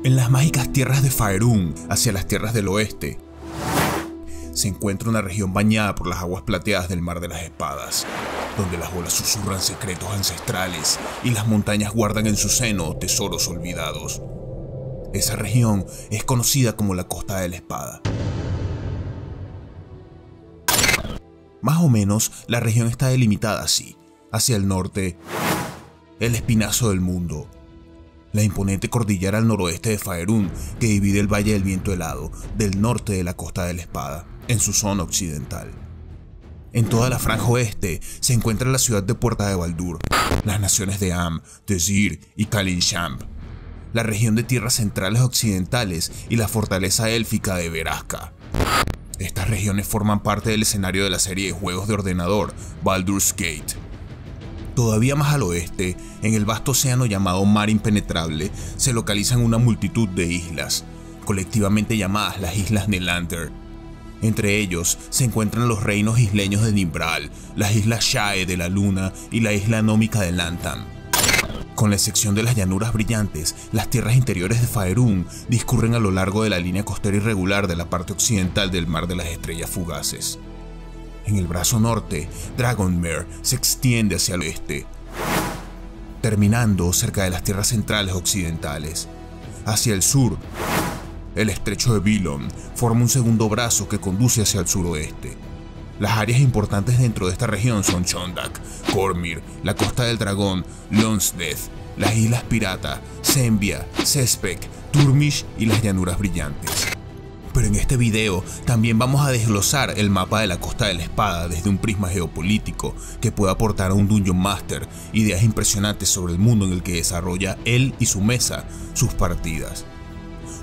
En las mágicas tierras de Faerûn, hacia las tierras del oeste, se encuentra una región bañada por las aguas plateadas del Mar de las Espadas, donde las olas susurran secretos ancestrales y las montañas guardan en su seno tesoros olvidados. Esa región es conocida como la Costa de la Espada. Más o menos, la región está delimitada así: hacia el norte, el espinazo del mundo, la imponente cordillera al noroeste de Faerûn, que divide el Valle del Viento Helado del norte de la Costa de la Espada, en su zona occidental. En toda la franja oeste se encuentra la ciudad de Puerta de Baldur, las naciones de Am, Dezir y Kalinshamn, la región de tierras centrales occidentales y la fortaleza élfica de Veraska. Estas regiones forman parte del escenario de la serie de juegos de ordenador Baldur's Gate. Todavía más al oeste, en el vasto océano llamado Mar Impenetrable, se localizan una multitud de islas, colectivamente llamadas las Islas Nelander. Entre ellos se encuentran los reinos isleños de Nimbral, las Islas Shae de la Luna y la isla anómica de Lantam. Con la excepción de las llanuras brillantes, las tierras interiores de Faerûn discurren a lo largo de la línea costera irregular de la parte occidental del Mar de las Estrellas Fugaces. En el brazo norte, Dragonmere se extiende hacia el oeste, terminando cerca de las tierras centrales occidentales. Hacia el sur, el estrecho de Billom forma un segundo brazo que conduce hacia el suroeste. Las áreas importantes dentro de esta región son Chondak, Cormyr, la Costa del Dragón, Lonsdeath, las Islas Pirata, Sembia, Sespec, Turmish y las Llanuras Brillantes. Pero en este video también vamos a desglosar el mapa de la Costa de la Espada desde un prisma geopolítico que puede aportar a un Dungeon Master ideas impresionantes sobre el mundo en el que desarrolla él y su mesa sus partidas.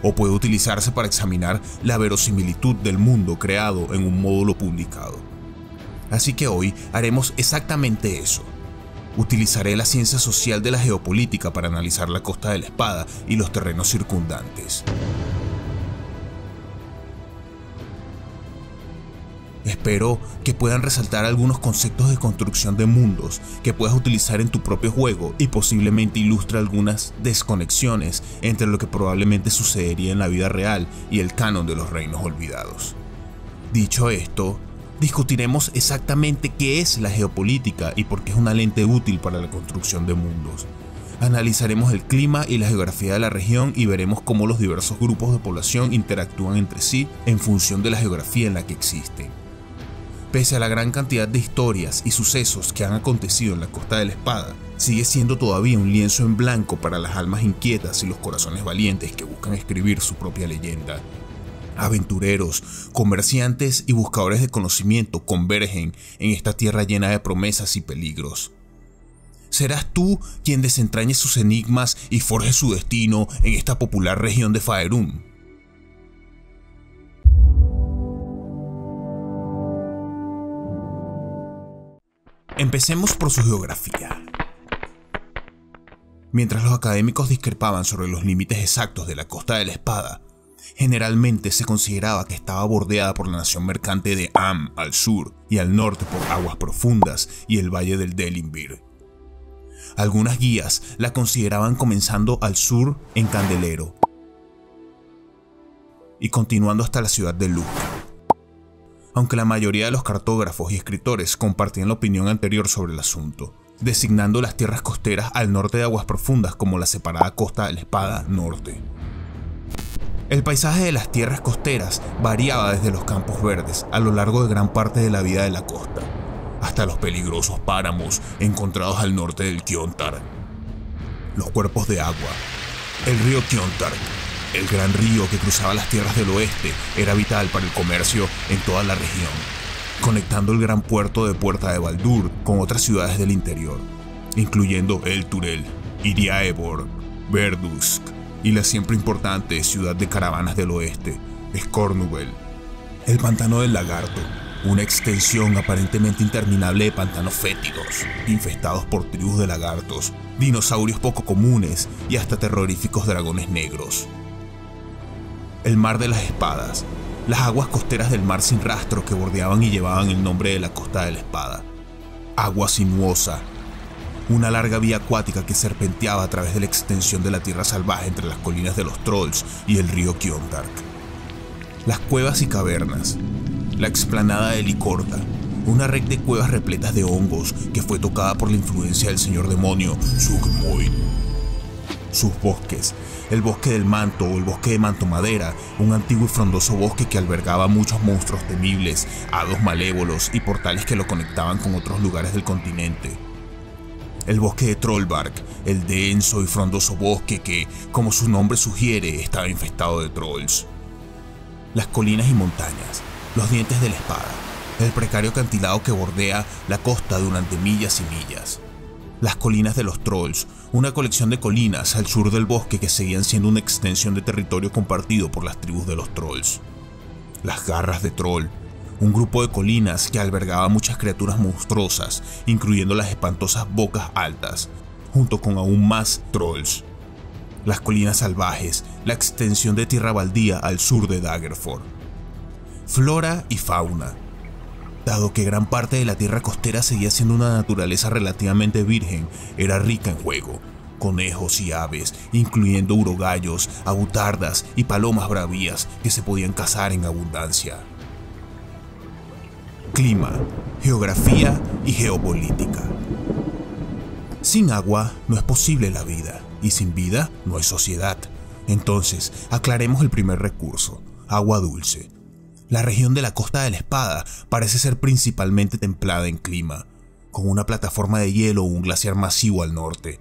O puede utilizarse para examinar la verosimilitud del mundo creado en un módulo publicado. Así que hoy haremos exactamente eso. Utilizaré la ciencia social de la geopolítica para analizar la Costa de la Espada y los terrenos circundantes. Espero que puedan resaltar algunos conceptos de construcción de mundos que puedas utilizar en tu propio juego y posiblemente ilustre algunas desconexiones entre lo que probablemente sucedería en la vida real y el canon de los reinos olvidados. Dicho esto, discutiremos exactamente qué es la geopolítica y por qué es una lente útil para la construcción de mundos. Analizaremos el clima y la geografía de la región y veremos cómo los diversos grupos de población interactúan entre sí en función de la geografía en la que existen. Pese a la gran cantidad de historias y sucesos que han acontecido en la Costa de la Espada, sigue siendo todavía un lienzo en blanco para las almas inquietas y los corazones valientes que buscan escribir su propia leyenda. Aventureros, comerciantes y buscadores de conocimiento convergen en esta tierra llena de promesas y peligros. ¿Serás tú quien desentrañe sus enigmas y forje su destino en esta popular región de Faerûn? Empecemos por su geografía. Mientras los académicos discrepaban sobre los límites exactos de la Costa de la Espada, generalmente se consideraba que estaba bordeada por la nación mercante de Am al sur y al norte por aguas profundas y el valle del Delimbir. Algunas guías la consideraban comenzando al sur en Candelero y continuando hasta la ciudad de Lucca. Aunque la mayoría de los cartógrafos y escritores compartían la opinión anterior sobre el asunto, designando las tierras costeras al norte de aguas profundas como la separada Costa de la Espada Norte. El paisaje de las tierras costeras variaba desde los campos verdes a lo largo de gran parte de la vida de la costa, hasta los peligrosos páramos encontrados al norte del Kiontar. Los cuerpos de agua. El río Kiontar, el gran río que cruzaba las tierras del oeste, era vital para el comercio en toda la región, conectando el gran puerto de Puerta de Baldur con otras ciudades del interior, incluyendo Elturel, Iriaeborg, Verdusk y la siempre importante ciudad de caravanas del oeste, Skornubel. El pantano del lagarto, una extensión aparentemente interminable de pantanos fétidos, infestados por tribus de lagartos, dinosaurios poco comunes y hasta terroríficos dragones negros. El Mar de las Espadas, las aguas costeras del mar sin rastro que bordeaban y llevaban el nombre de la Costa de la Espada. Agua sinuosa, una larga vía acuática que serpenteaba a través de la extensión de la tierra salvaje entre las colinas de los Trolls y el río Kiontark. Las cuevas y cavernas, la explanada de Licorta, una red de cuevas repletas de hongos que fue tocada por la influencia del señor demonio Zugmoid. Sus bosques, el bosque del manto o el bosque de manto madera, un antiguo y frondoso bosque que albergaba muchos monstruos temibles, hados malévolos y portales que lo conectaban con otros lugares del continente. El bosque de Trollbark, el denso y frondoso bosque que, como su nombre sugiere, estaba infestado de trolls. Las colinas y montañas, los dientes de la espada, el precario acantilado que bordea la costa durante millas y millas. Las colinas de los Trolls, una colección de colinas al sur del bosque que seguían siendo una extensión de territorio compartido por las tribus de los Trolls. Las garras de Troll, un grupo de colinas que albergaba muchas criaturas monstruosas, incluyendo las espantosas bocas altas, junto con aún más Trolls. Las colinas salvajes, la extensión de tierra baldía al sur de Daggerford. Flora y fauna. Dado que gran parte de la tierra costera seguía siendo una naturaleza relativamente virgen, era rica en juego. Conejos y aves, incluyendo urogallos, abutardas y palomas bravías que se podían cazar en abundancia. Clima, geografía y geopolítica. Sin agua no es posible la vida, y sin vida no hay sociedad. Entonces, aclaremos el primer recurso, agua dulce. La región de la Costa de la Espada parece ser principalmente templada en clima, con una plataforma de hielo o un glaciar masivo al norte.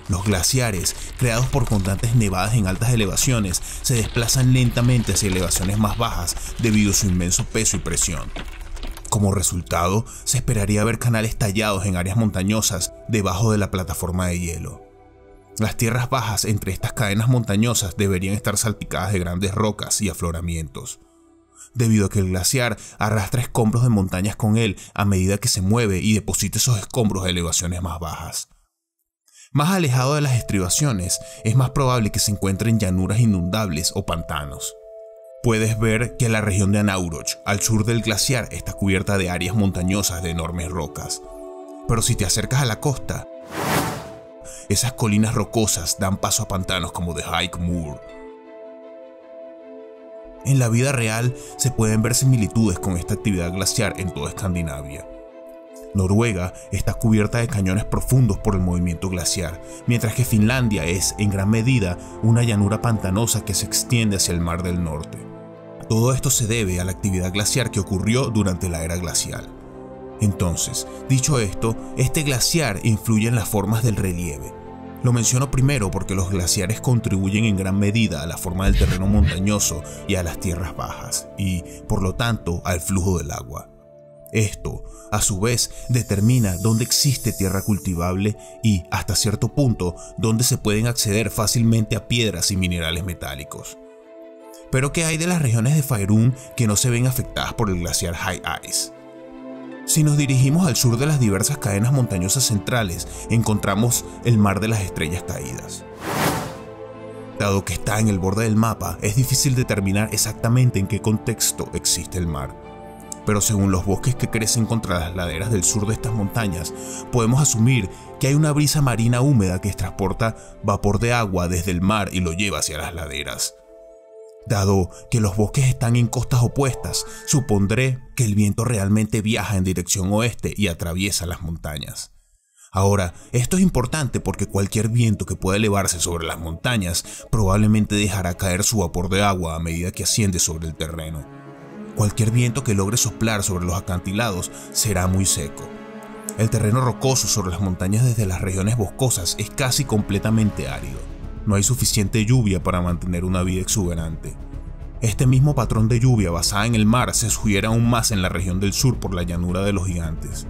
Los glaciares, creados por constantes nevadas en altas elevaciones, se desplazan lentamente hacia elevaciones más bajas debido a su inmenso peso y presión. Como resultado, se esperaría ver canales tallados en áreas montañosas debajo de la plataforma de hielo. Las tierras bajas entre estas cadenas montañosas deberían estar salpicadas de grandes rocas y afloramientos, debido a que el glaciar arrastra escombros de montañas con él a medida que se mueve y deposita esos escombros a elevaciones más bajas. Más alejado de las estribaciones, es más probable que se encuentren llanuras inundables o pantanos. Puedes ver que la región de Anauroch, al sur del glaciar, está cubierta de áreas montañosas de enormes rocas. Pero si te acercas a la costa, esas colinas rocosas dan paso a pantanos como The High Moor. En la vida real se pueden ver similitudes con esta actividad glaciar en toda Escandinavia. Noruega está cubierta de cañones profundos por el movimiento glaciar, mientras que Finlandia es, en gran medida, una llanura pantanosa que se extiende hacia el Mar del Norte. Todo esto se debe a la actividad glaciar que ocurrió durante la era glacial. Entonces, dicho esto, este glaciar influye en las formas del relieve. Lo menciono primero porque los glaciares contribuyen en gran medida a la forma del terreno montañoso y a las tierras bajas, y, por lo tanto, al flujo del agua. Esto, a su vez, determina dónde existe tierra cultivable y, hasta cierto punto, dónde se pueden acceder fácilmente a piedras y minerales metálicos. Pero ¿qué hay de las regiones de Faerûn que no se ven afectadas por el glaciar High Ice? Si nos dirigimos al sur de las diversas cadenas montañosas centrales, encontramos el Mar de las Estrellas Caídas. Dado que está en el borde del mapa, es difícil determinar exactamente en qué contexto existe el mar. Pero según los bosques que crecen contra las laderas del sur de estas montañas, podemos asumir que hay una brisa marina húmeda que transporta vapor de agua desde el mar y lo lleva hacia las laderas. Dado que los bosques están en costas opuestas, supondré que el viento realmente viaja en dirección oeste y atraviesa las montañas. Ahora, esto es importante porque cualquier viento que pueda elevarse sobre las montañas probablemente dejará caer su vapor de agua a medida que asciende sobre el terreno. Cualquier viento que logre soplar sobre los acantilados será muy seco. El terreno rocoso sobre las montañas desde las regiones boscosas es casi completamente árido. No hay suficiente lluvia para mantener una vida exuberante. Este mismo patrón de lluvia basada en el mar se sugiere aún más en la región del sur por la llanura de los gigantes.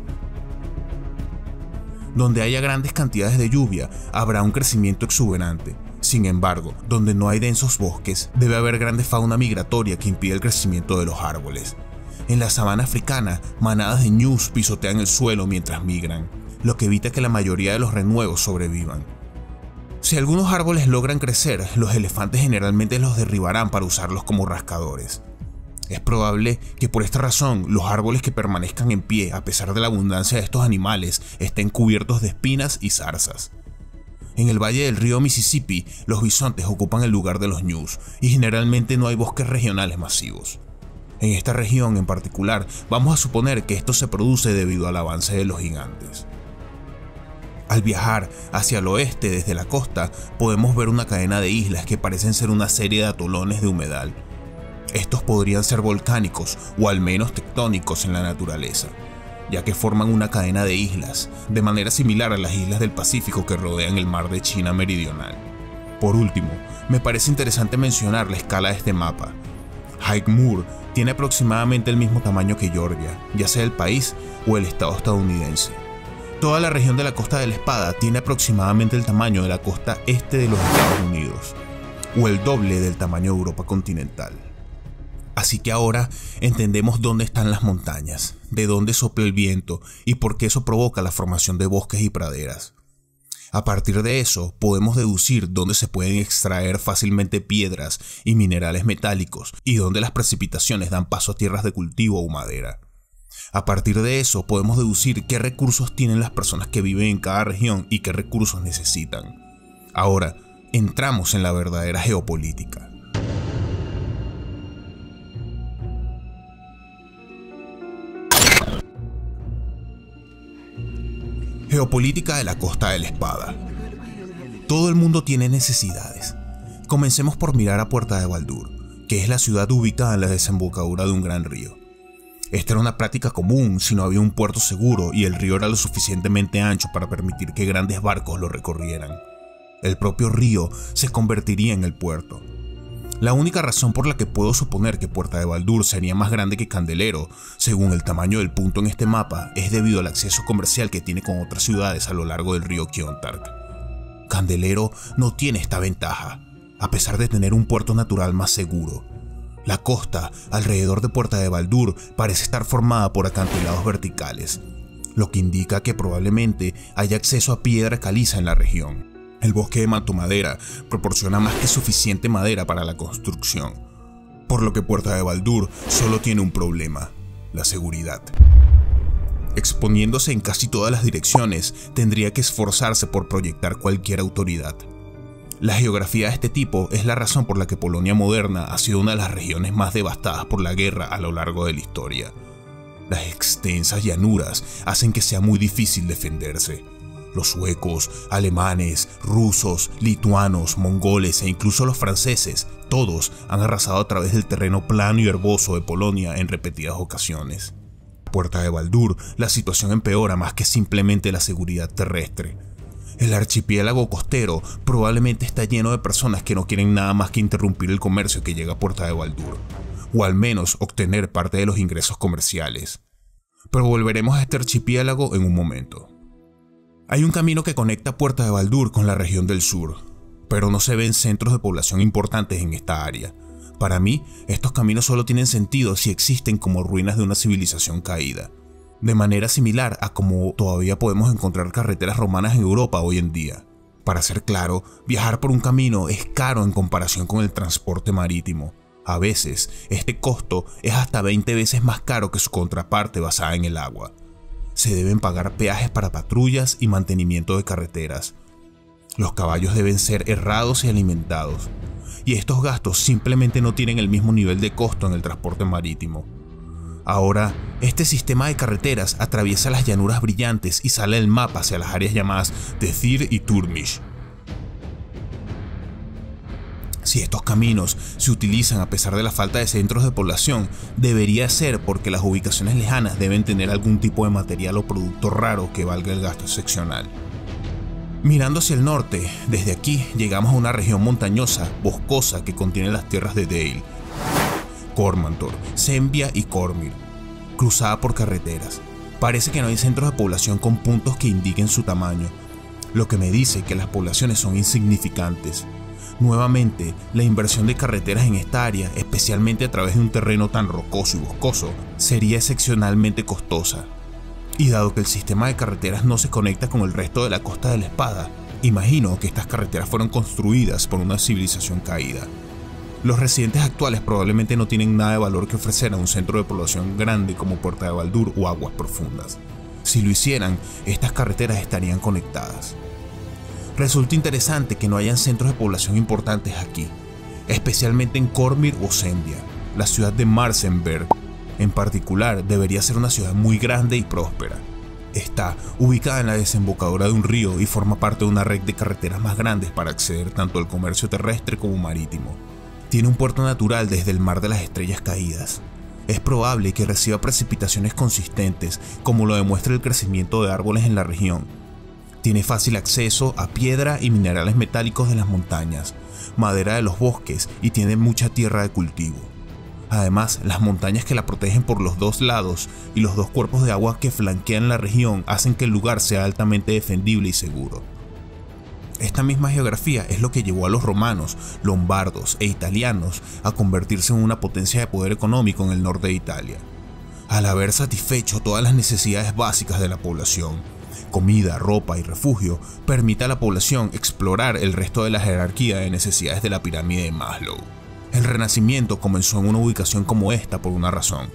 Donde haya grandes cantidades de lluvia, habrá un crecimiento exuberante. Sin embargo, donde no hay densos bosques, debe haber grande fauna migratoria que impide el crecimiento de los árboles. En la sabana africana, manadas de ñus pisotean el suelo mientras migran, lo que evita que la mayoría de los renuevos sobrevivan. Si algunos árboles logran crecer, los elefantes generalmente los derribarán para usarlos como rascadores. Es probable que por esta razón los árboles que permanezcan en pie a pesar de la abundancia de estos animales estén cubiertos de espinas y zarzas. En el valle del río Mississippi, los bisontes ocupan el lugar de los ñus y generalmente no hay bosques regionales masivos. En esta región en particular, vamos a suponer que esto se produce debido al avance de los gigantes. Al viajar hacia el oeste desde la costa, podemos ver una cadena de islas que parecen ser una serie de atolones de humedal. Estos podrían ser volcánicos o al menos tectónicos en la naturaleza, ya que forman una cadena de islas, de manera similar a las islas del Pacífico que rodean el mar de China meridional. Por último, me parece interesante mencionar la escala de este mapa. High Moor tiene aproximadamente el mismo tamaño que Georgia, ya sea el país o el estado estadounidense. Toda la región de la Costa de la Espada tiene aproximadamente el tamaño de la costa este de los Estados Unidos, o el doble del tamaño de Europa continental. Así que ahora entendemos dónde están las montañas, de dónde sopla el viento y por qué eso provoca la formación de bosques y praderas. A partir de eso, podemos deducir dónde se pueden extraer fácilmente piedras y minerales metálicos y dónde las precipitaciones dan paso a tierras de cultivo o madera. A partir de eso, podemos deducir qué recursos tienen las personas que viven en cada región y qué recursos necesitan. Ahora, entramos en la verdadera geopolítica. Geopolítica de la Costa de la Espada. Todo el mundo tiene necesidades. Comencemos por mirar a Puerta de Baldur, que es la ciudad ubicada en la desembocadura de un gran río. Esta era una práctica común si no había un puerto seguro y el río era lo suficientemente ancho para permitir que grandes barcos lo recorrieran. El propio río se convertiría en el puerto. La única razón por la que puedo suponer que Puerta de Baldur sería más grande que Candelero, según el tamaño del punto en este mapa, es debido al acceso comercial que tiene con otras ciudades a lo largo del río Kiontark. Candelero no tiene esta ventaja, a pesar de tener un puerto natural más seguro. La costa alrededor de Puerta de Baldur parece estar formada por acantilados verticales, lo que indica que probablemente haya acceso a piedra caliza en la región. El bosque de mantomadera proporciona más que suficiente madera para la construcción, por lo que Puerta de Baldur solo tiene un problema: la seguridad. Exponiéndose en casi todas las direcciones, tendría que esforzarse por proyectar cualquier autoridad. La geografía de este tipo es la razón por la que Polonia moderna ha sido una de las regiones más devastadas por la guerra a lo largo de la historia. Las extensas llanuras hacen que sea muy difícil defenderse. Los suecos, alemanes, rusos, lituanos, mongoles e incluso los franceses, todos han arrasado a través del terreno plano y herboso de Polonia en repetidas ocasiones. En Puerta de Baldur, la situación empeora más que simplemente la seguridad terrestre. El archipiélago costero probablemente está lleno de personas que no quieren nada más que interrumpir el comercio que llega a Puerta de Baldur, o al menos obtener parte de los ingresos comerciales. Pero volveremos a este archipiélago en un momento. Hay un camino que conecta Puerta de Baldur con la región del sur, pero no se ven centros de población importantes en esta área. Para mí, estos caminos solo tienen sentido si existen como ruinas de una civilización caída, de manera similar a como todavía podemos encontrar carreteras romanas en Europa hoy en día. Para ser claro, viajar por un camino es caro en comparación con el transporte marítimo. A veces, este costo es hasta 20 veces más caro que su contraparte basada en el agua. Se deben pagar peajes para patrullas y mantenimiento de carreteras. Los caballos deben ser herrados y alimentados, y estos gastos simplemente no tienen el mismo nivel de costo en el transporte marítimo. Ahora, este sistema de carreteras atraviesa las llanuras brillantes y sale del mapa hacia las áreas llamadas Tethir y Turmish. Si estos caminos se utilizan a pesar de la falta de centros de población, debería ser porque las ubicaciones lejanas deben tener algún tipo de material o producto raro que valga el gasto excepcional. Mirando hacia el norte, desde aquí llegamos a una región montañosa, boscosa que contiene las tierras de Dale, Cormantor, Sembia y Cormyr, cruzada por carreteras. Parece que no hay centros de población con puntos que indiquen su tamaño, lo que me dice que las poblaciones son insignificantes. Nuevamente, la inversión de carreteras en esta área, especialmente a través de un terreno tan rocoso y boscoso, sería excepcionalmente costosa. Y dado que el sistema de carreteras no se conecta con el resto de la Costa de la Espada, imagino que estas carreteras fueron construidas por una civilización caída. Los residentes actuales probablemente no tienen nada de valor que ofrecer a un centro de población grande como Puerta de Baldur o Aguas Profundas. Si lo hicieran, estas carreteras estarían conectadas. Resulta interesante que no hayan centros de población importantes aquí, especialmente en Cormyr o Sendia. La ciudad de Marsenberg, en particular, debería ser una ciudad muy grande y próspera. Está ubicada en la desembocadura de un río y forma parte de una red de carreteras más grandes para acceder tanto al comercio terrestre como marítimo. Tiene un puerto natural desde el Mar de las Estrellas Caídas. Es probable que reciba precipitaciones consistentes, como lo demuestra el crecimiento de árboles en la región. Tiene fácil acceso a piedra y minerales metálicos de las montañas, madera de los bosques y tiene mucha tierra de cultivo. Además, las montañas que la protegen por los dos lados y los dos cuerpos de agua que flanquean la región hacen que el lugar sea altamente defendible y seguro. Esta misma geografía es lo que llevó a los romanos, lombardos e italianos a convertirse en una potencia de poder económico en el norte de Italia. Al haber satisfecho todas las necesidades básicas de la población, comida, ropa y refugio, permite a la población explorar el resto de la jerarquía de necesidades de la pirámide de Maslow. El Renacimiento comenzó en una ubicación como esta por una razón.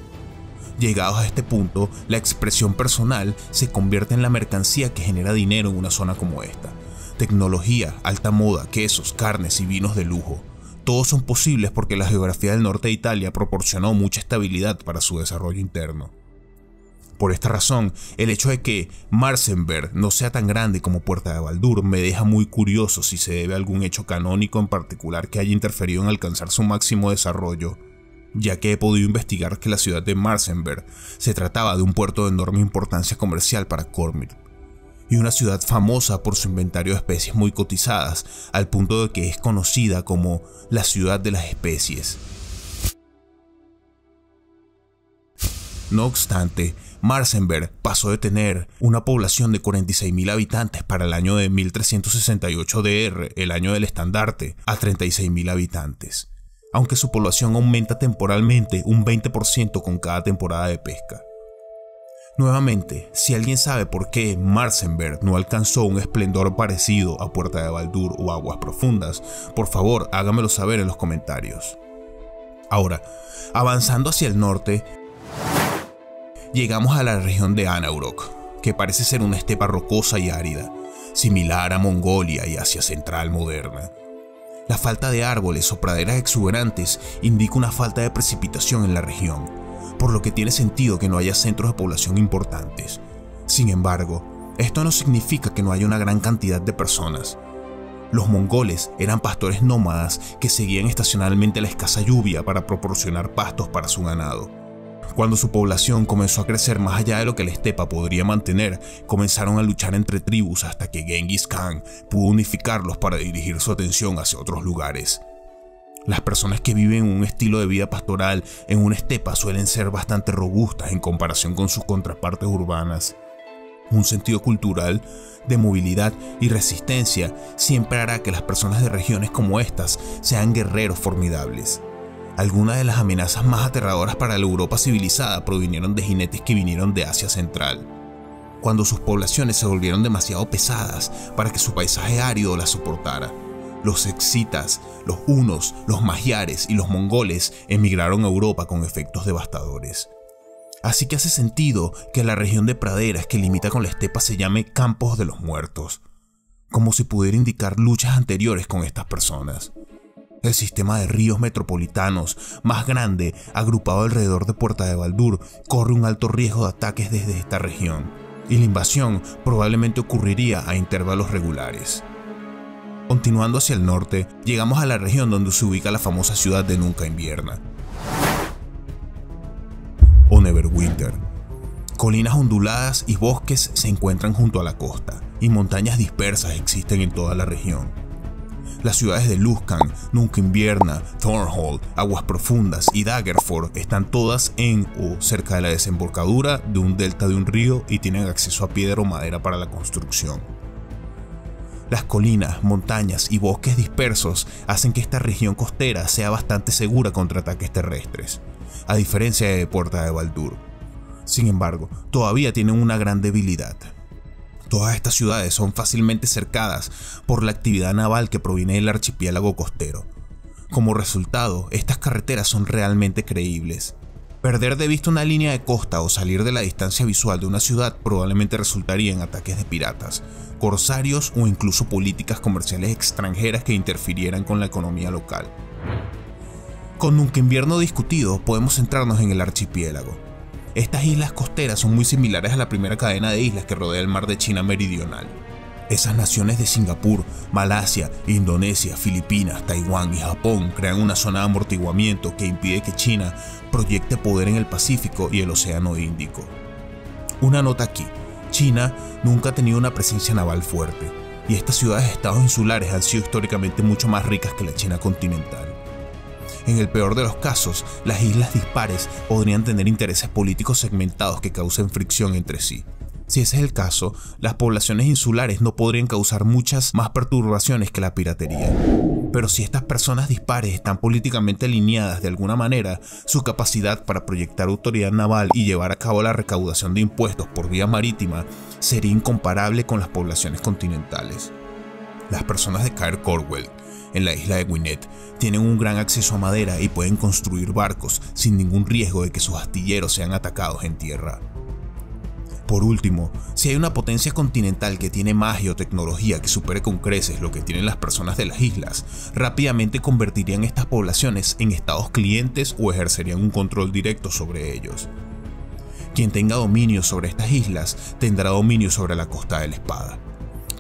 Llegados a este punto, la expresión personal se convierte en la mercancía que genera dinero en una zona como esta. Tecnología, alta moda, quesos, carnes y vinos de lujo. Todos son posibles porque la geografía del norte de Italia proporcionó mucha estabilidad para su desarrollo interno. Por esta razón, el hecho de que Marsenberg no sea tan grande como Puerta de Baldur me deja muy curioso si se debe a algún hecho canónico en particular que haya interferido en alcanzar su máximo desarrollo, ya que he podido investigar que la ciudad de Marsenberg se trataba de un puerto de enorme importancia comercial para Cormyr, y una ciudad famosa por su inventario de especies muy cotizadas, al punto de que es conocida como la ciudad de las especies. No obstante, Marsenberg pasó de tener una población de 46.000 habitantes para el año de 1368 DR, el año del estandarte, a 36.000 habitantes, aunque su población aumenta temporalmente un 20% con cada temporada de pesca. Nuevamente, si alguien sabe por qué Marsenberg no alcanzó un esplendor parecido a Puerta de Baldur o Aguas Profundas, por favor hágamelo saber en los comentarios. Ahora, avanzando hacia el norte, llegamos a la región de Anauroch, que parece ser una estepa rocosa y árida, similar a Mongolia y Asia Central moderna. La falta de árboles o praderas exuberantes indica una falta de precipitación en la región, por lo que tiene sentido que no haya centros de población importantes. Sin embargo, esto no significa que no haya una gran cantidad de personas. Los mongoles eran pastores nómadas que seguían estacionalmente la escasa lluvia para proporcionar pastos para su ganado. Cuando su población comenzó a crecer más allá de lo que la estepa podría mantener, comenzaron a luchar entre tribus hasta que Genghis Khan pudo unificarlos para dirigir su atención hacia otros lugares. Las personas que viven un estilo de vida pastoral en una estepa suelen ser bastante robustas en comparación con sus contrapartes urbanas. Un sentido cultural de movilidad y resistencia siempre hará que las personas de regiones como estas sean guerreros formidables. Algunas de las amenazas más aterradoras para la Europa civilizada provinieron de jinetes que vinieron de Asia Central, cuando sus poblaciones se volvieron demasiado pesadas para que su paisaje árido las soportara. Los excitas, los hunos, los magiares y los mongoles emigraron a Europa con efectos devastadores. Así que hace sentido que la región de praderas que limita con la estepa se llame Campos de los Muertos, como si pudiera indicar luchas anteriores con estas personas. El sistema de ríos metropolitanos más grande, agrupado alrededor de Puerta de Baldur, corre un alto riesgo de ataques desde esta región, y la invasión probablemente ocurriría a intervalos regulares. Continuando hacia el norte, llegamos a la región donde se ubica la famosa ciudad de Nunca Invierna, o Neverwinter. Colinas onduladas y bosques se encuentran junto a la costa, y montañas dispersas existen en toda la región. Las ciudades de Luskan, Nunca Invierna, Thornhold, Aguas Profundas y Daggerford están todas en o cerca de la desembocadura de un delta de un río y tienen acceso a piedra o madera para la construcción. Las colinas, montañas y bosques dispersos hacen que esta región costera sea bastante segura contra ataques terrestres, a diferencia de Puerta de Baldur. Sin embargo, todavía tienen una gran debilidad. Todas estas ciudades son fácilmente cercadas por la actividad naval que proviene del archipiélago costero. Como resultado, estas carreteras son realmente creíbles. Perder de vista una línea de costa o salir de la distancia visual de una ciudad probablemente resultaría en ataques de piratas, corsarios o incluso políticas comerciales extranjeras que interfirieran con la economía local. Con Nunca Invierno discutido, podemos centrarnos en el archipiélago. Estas islas costeras son muy similares a la primera cadena de islas que rodea el mar de China meridional. Esas naciones de Singapur, Malasia, Indonesia, Filipinas, Taiwán y Japón crean una zona de amortiguamiento que impide que China proyecte poder en el Pacífico y el Océano Índico. Una nota aquí: China nunca ha tenido una presencia naval fuerte, y estas ciudades-estados insulares han sido históricamente mucho más ricas que la China continental. En el peor de los casos, las islas dispares podrían tener intereses políticos segmentados que causen fricción entre sí. Si ese es el caso, las poblaciones insulares no podrían causar muchas más perturbaciones que la piratería. Pero si estas personas dispares están políticamente alineadas de alguna manera, su capacidad para proyectar autoridad naval y llevar a cabo la recaudación de impuestos por vía marítima sería incomparable con las poblaciones continentales. Las personas de Caer Corwell, en la isla de Gwynedd, tienen un gran acceso a madera y pueden construir barcos sin ningún riesgo de que sus astilleros sean atacados en tierra. Por último, si hay una potencia continental que tiene magia o tecnología que supere con creces lo que tienen las personas de las islas, rápidamente convertirían estas poblaciones en estados clientes o ejercerían un control directo sobre ellos. Quien tenga dominio sobre estas islas tendrá dominio sobre la Costa de la Espada.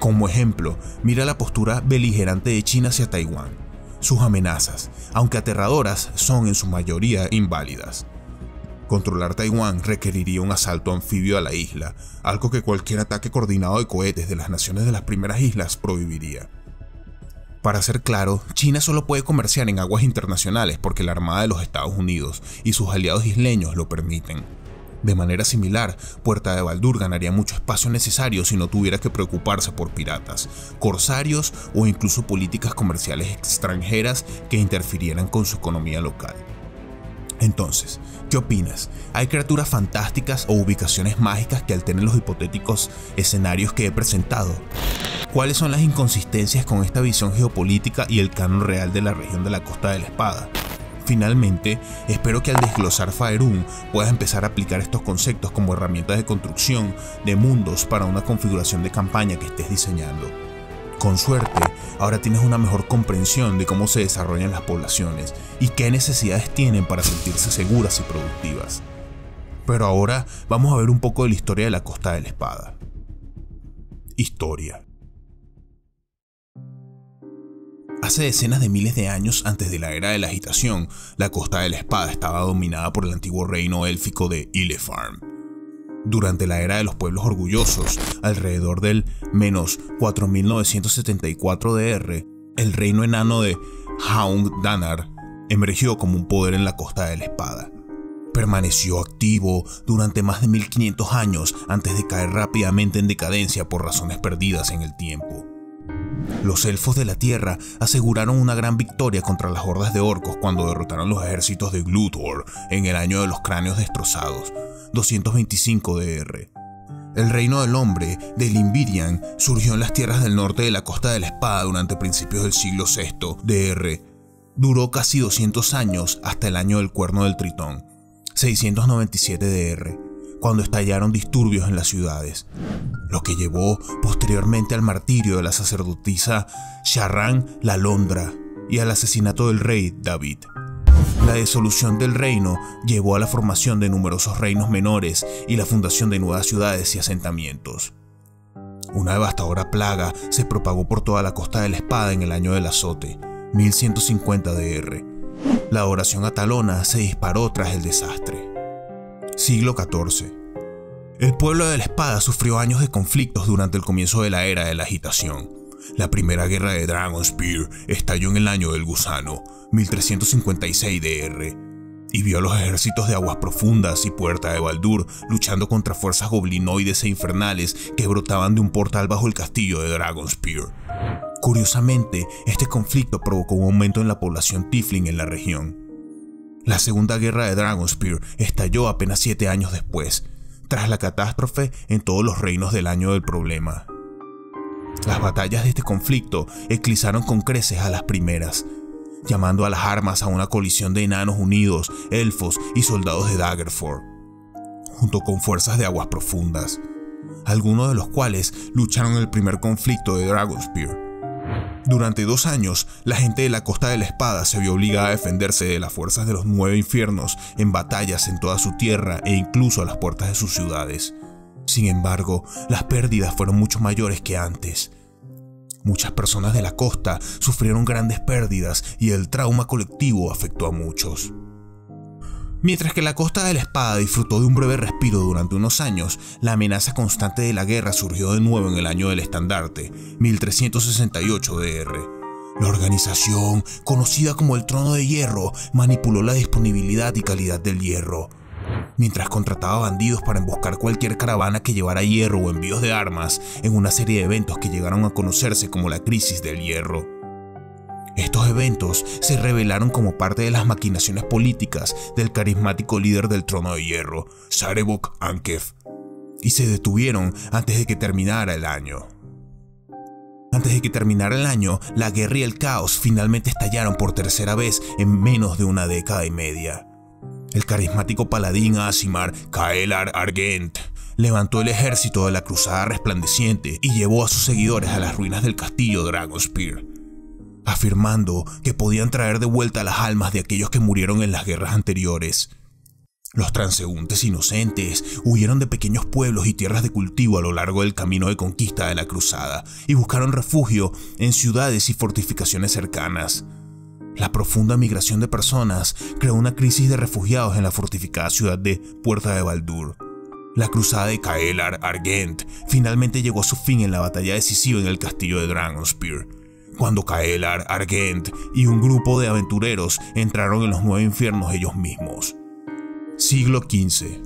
Como ejemplo, mira la postura beligerante de China hacia Taiwán. Sus amenazas, aunque aterradoras, son en su mayoría inválidas. Controlar Taiwán requeriría un asalto anfibio a la isla, algo que cualquier ataque coordinado de cohetes de las naciones de las primeras islas prohibiría. Para ser claro, China solo puede comerciar en aguas internacionales porque la Armada de los Estados Unidos y sus aliados isleños lo permiten. De manera similar, Puerta de Baldur ganaría mucho espacio necesario si no tuviera que preocuparse por piratas, corsarios o incluso políticas comerciales extranjeras que interfirieran con su economía local. Entonces, ¿qué opinas? ¿Hay criaturas fantásticas o ubicaciones mágicas que alteren los hipotéticos escenarios que he presentado? ¿Cuáles son las inconsistencias con esta visión geopolítica y el canon real de la región de la Costa de la Espada? Finalmente, espero que al desglosar Faerûn puedas empezar a aplicar estos conceptos como herramientas de construcción de mundos para una configuración de campaña que estés diseñando. Con suerte, ahora tienes una mejor comprensión de cómo se desarrollan las poblaciones y qué necesidades tienen para sentirse seguras y productivas. Pero ahora vamos a ver un poco de la historia de la Costa de la Espada. Historia. Hace decenas de miles de años antes de la Era de la Agitación, la Costa de la Espada estaba dominada por el antiguo reino élfico de Ilefarm. Durante la Era de los Pueblos Orgullosos, alrededor del menos 4974 DR, el reino enano de Haung Danar emergió como un poder en la Costa de la Espada. Permaneció activo durante más de 1500 años antes de caer rápidamente en decadencia por razones perdidas en el tiempo. Los elfos de la tierra aseguraron una gran victoria contra las hordas de orcos cuando derrotaron los ejércitos de Gluthor en el año de los cráneos destrozados, 225 DR. El reino del hombre de Limbirian surgió en las tierras del norte de la Costa de la Espada durante principios del siglo VI DR. Duró casi 200 años hasta el año del Cuerno del Tritón, 697 DR, cuando estallaron disturbios en las ciudades, lo que llevó posteriormente al martirio de la sacerdotisa Sharran la Londra y al asesinato del rey David. La disolución del reino llevó a la formación de numerosos reinos menores y la fundación de nuevas ciudades y asentamientos. Una devastadora plaga se propagó por toda la Costa de la Espada en el año del azote, 1150 DR. La adoración a Talona se disparó tras el desastre. Siglo XIV. El pueblo de la Espada sufrió años de conflictos durante el comienzo de la Era de la Agitación. La primera guerra de Dragonspear estalló en el año del gusano, 1356 DR, y vio a los ejércitos de Aguas Profundas y Puerta de Baldur luchando contra fuerzas goblinoides e infernales que brotaban de un portal bajo el castillo de Dragonspear. Curiosamente, este conflicto provocó un aumento en la población Tiefling en la región. La segunda guerra de Dragonspear estalló apenas 7 años después, tras la catástrofe en todos los reinos del año del problema. Las batallas de este conflicto eclipsaron con creces a las primeras. llamando a las armas a una colisión de enanos unidos, elfos y soldados de Daggerford, junto con fuerzas de aguas profundas, algunos de los cuales lucharon en el primer conflicto de Dragonspear. Durante 2 años, la gente de la Costa de la Espada se vio obligada a defenderse de las fuerzas de los 9 infiernos en batallas en toda su tierra e incluso a las puertas de sus ciudades. Sin embargo, las pérdidas fueron mucho mayores que antes. Muchas personas de la costa sufrieron grandes pérdidas y el trauma colectivo afectó a muchos. Mientras que la Costa de la Espada disfrutó de un breve respiro durante unos años, la amenaza constante de la guerra surgió de nuevo en el año del estandarte, 1368 DR. La organización, conocida como el Trono de Hierro, manipuló la disponibilidad y calidad del hierro. Mientras contrataba bandidos para emboscar cualquier caravana que llevara hierro o envíos de armas en una serie de eventos que llegaron a conocerse como la Crisis del Hierro. Estos eventos se revelaron como parte de las maquinaciones políticas del carismático líder del Trono de Hierro, Sarevok Ankef, y se detuvieron antes de que terminara el año. Antes de que terminara el año, la guerra y el caos finalmente estallaron por tercera vez en menos de una década y media. El carismático paladín Aasimar Kaelar Argent levantó el ejército de la Cruzada Resplandeciente y llevó a sus seguidores a las ruinas del castillo Dragonspear, afirmando que podían traer de vuelta las almas de aquellos que murieron en las guerras anteriores. Los transeúntes inocentes huyeron de pequeños pueblos y tierras de cultivo a lo largo del camino de conquista de la cruzada y buscaron refugio en ciudades y fortificaciones cercanas. La profunda migración de personas creó una crisis de refugiados en la fortificada ciudad de Puerta de Baldur. La cruzada de Kaelar Argent finalmente llegó a su fin en la batalla decisiva en el castillo de Dragonspear, cuando Kaelar Argent y un grupo de aventureros entraron en los 9 infiernos ellos mismos. Siglo XV.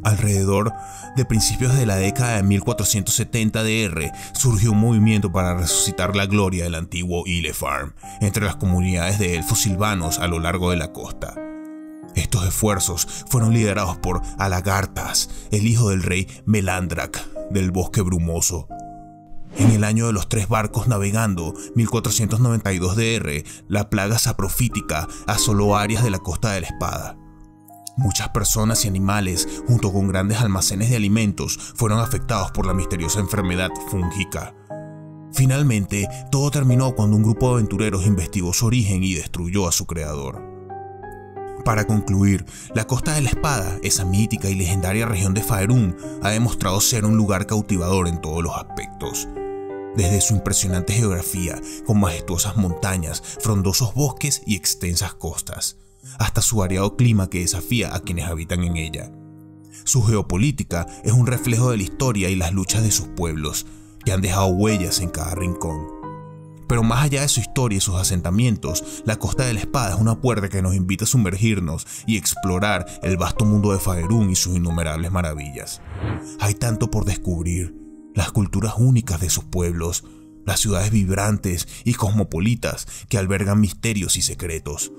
Alrededor de principios de la década de 1470 DR surgió un movimiento para resucitar la gloria del antiguo Ilefarm entre las comunidades de elfos silvanos a lo largo de la costa. Estos esfuerzos fueron liderados por Alagartas, el hijo del rey Melandrak del Bosque Brumoso. En el año de los 3 barcos navegando, 1492 DR, la plaga saprofítica asoló áreas de la Costa de la Espada. Muchas personas y animales, junto con grandes almacenes de alimentos, fueron afectados por la misteriosa enfermedad fúngica. Finalmente, todo terminó cuando un grupo de aventureros investigó su origen y destruyó a su creador. Para concluir, la Costa de la Espada, esa mítica y legendaria región de Faerûn, ha demostrado ser un lugar cautivador en todos los aspectos. Desde su impresionante geografía, con majestuosas montañas, frondosos bosques y extensas costas, hasta su variado clima que desafía a quienes habitan en ella. Su geopolítica es un reflejo de la historia y las luchas de sus pueblos, que han dejado huellas en cada rincón. Pero más allá de su historia y sus asentamientos, la Costa de la Espada es una puerta que nos invita a sumergirnos y explorar el vasto mundo de Faerûn y sus innumerables maravillas. Hay tanto por descubrir, las culturas únicas de sus pueblos, las ciudades vibrantes y cosmopolitas que albergan misterios y secretos,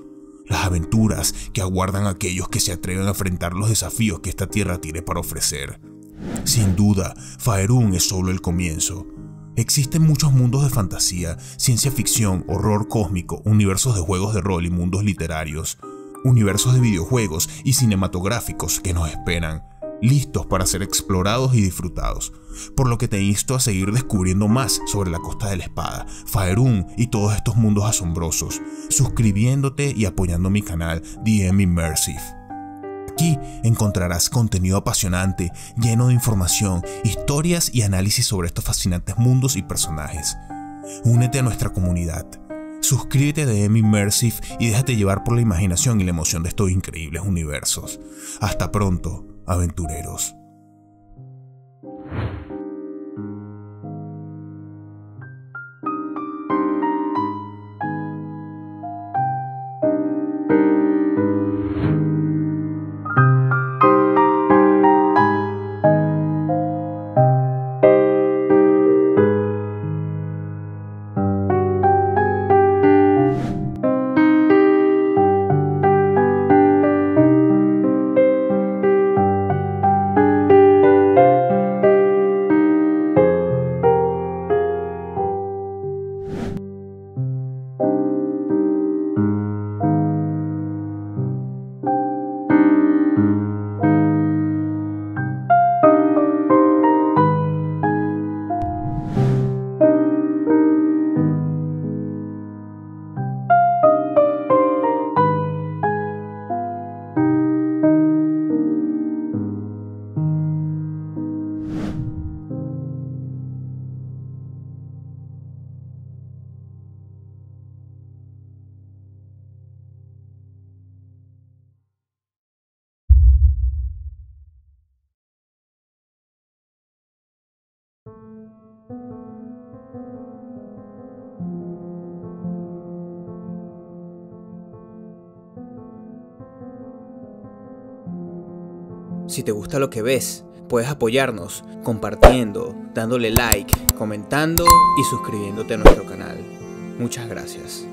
las aventuras que aguardan a aquellos que se atreven a enfrentar los desafíos que esta tierra tiene para ofrecer. Sin duda, Faerûn es solo el comienzo. Existen muchos mundos de fantasía, ciencia ficción, horror cósmico, universos de juegos de rol y mundos literarios, universos de videojuegos y cinematográficos que nos esperan, listos para ser explorados y disfrutados, por lo que te insto a seguir descubriendo más sobre la Costa de la Espada, Faerûn y todos estos mundos asombrosos, suscribiéndote y apoyando mi canal DM Immersive. Aquí encontrarás contenido apasionante, lleno de información, historias y análisis sobre estos fascinantes mundos y personajes. Únete a nuestra comunidad. Suscríbete a DM Immersive y déjate llevar por la imaginación y la emoción de estos increíbles universos. Hasta pronto, aventureros. Si te gusta lo que ves, puedes apoyarnos compartiendo, dándole like, comentando y suscribiéndote a nuestro canal. Muchas gracias.